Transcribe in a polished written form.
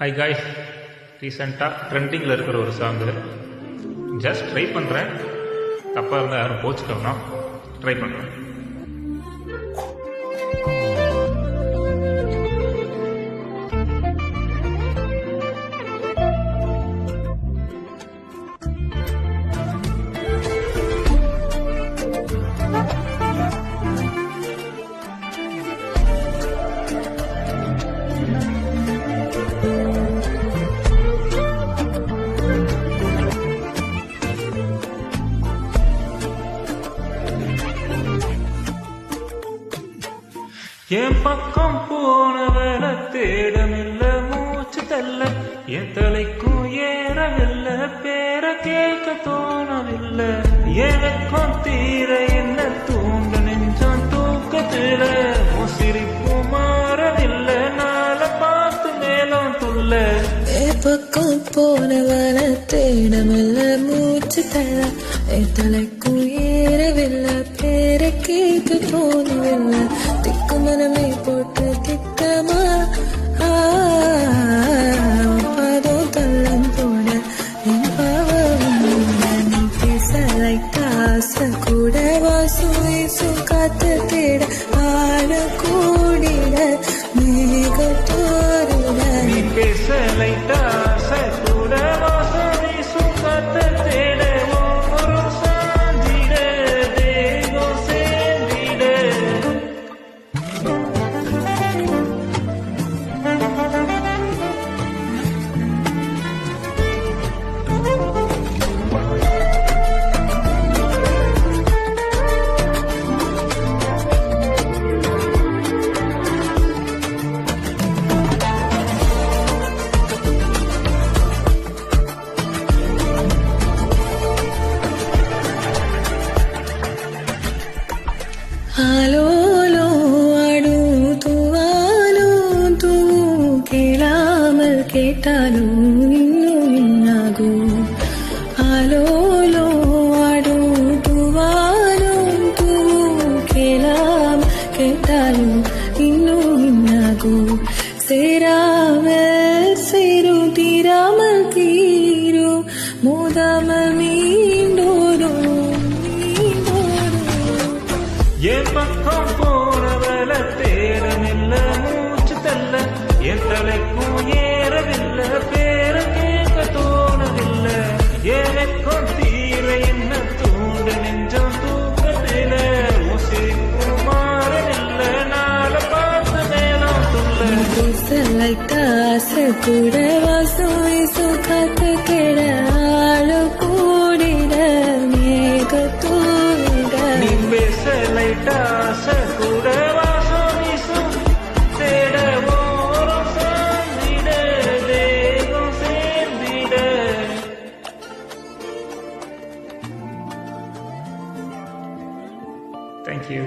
Hi guys, ரீசெண்டாக ட்ரெண்டிங்கில் இருக்கிற ஒரு சாங்கு ஜஸ்ட் ட்ரை பண்ணுறேன். தப்பாக இருந்தால் யாரும் கோச்சுக்கணும். ட்ரை பண்ணுறேன். என் பக்கம் போனவன தேடமில்ல, மூச்சு தள்ள என் தலைக்கும் ஏறவில்லை, பேர கேட்க தோணவில்லை, எனக்கும் தீர என்ன தூண்ட நெஞ்சம் தூக்கத்தில சிரிப்பு மாறவில்லை, நாள பார்த்து மேலும் துள்ள. என் பக்கம் போனவன தேடமில்ல, மூச்சு தள்ள என் தலைக்கும் ஏறவில்லை, பேர கேட்க தோணவில்லை, மனமே போட்டு திட்டமா பதம் தள்ளம் போட என் பாவம் பேசலை காச கூட வாசு காத்து தேட ஆட கூடிட மேக தோறிட பேசலை காச கூட வாசு காத்து தேட ஆலோலோ ஆடும் தூவாலும் தூ கேளாமல் கேட்டாலும் இன்னும் என்னாகும். ஆலோலோ ஆடும் தூவாலும் தூ கேளாமல் கேட்டாலும் இன்னும் என்னாகும். சேராமல் சேரும் தீராமல் தீரும் மோதாமல் மீண்டோடும். என் பக்கம் போனவள தேடமில்ல, மூச்சு தள்ள என் தலைக்கும் ஏறவில்லை, பேர கேட்க தோணவில்லை, எனக்கும் தீர என்ன தூண்ட நெஞ்சம் தூக்கத்தில சிரிப்பு மாறவில்லை, நாள பார்த்து மேலும் துள்ள. காசு கூட வாசம் காத்து கிட ஆளு கூடிட மேக தூவிட லைட்டாச கூட வாசம் வீசும் தேட ஓரம் சார்ந்திட தேகம் சேர்ந்திட. Thank you.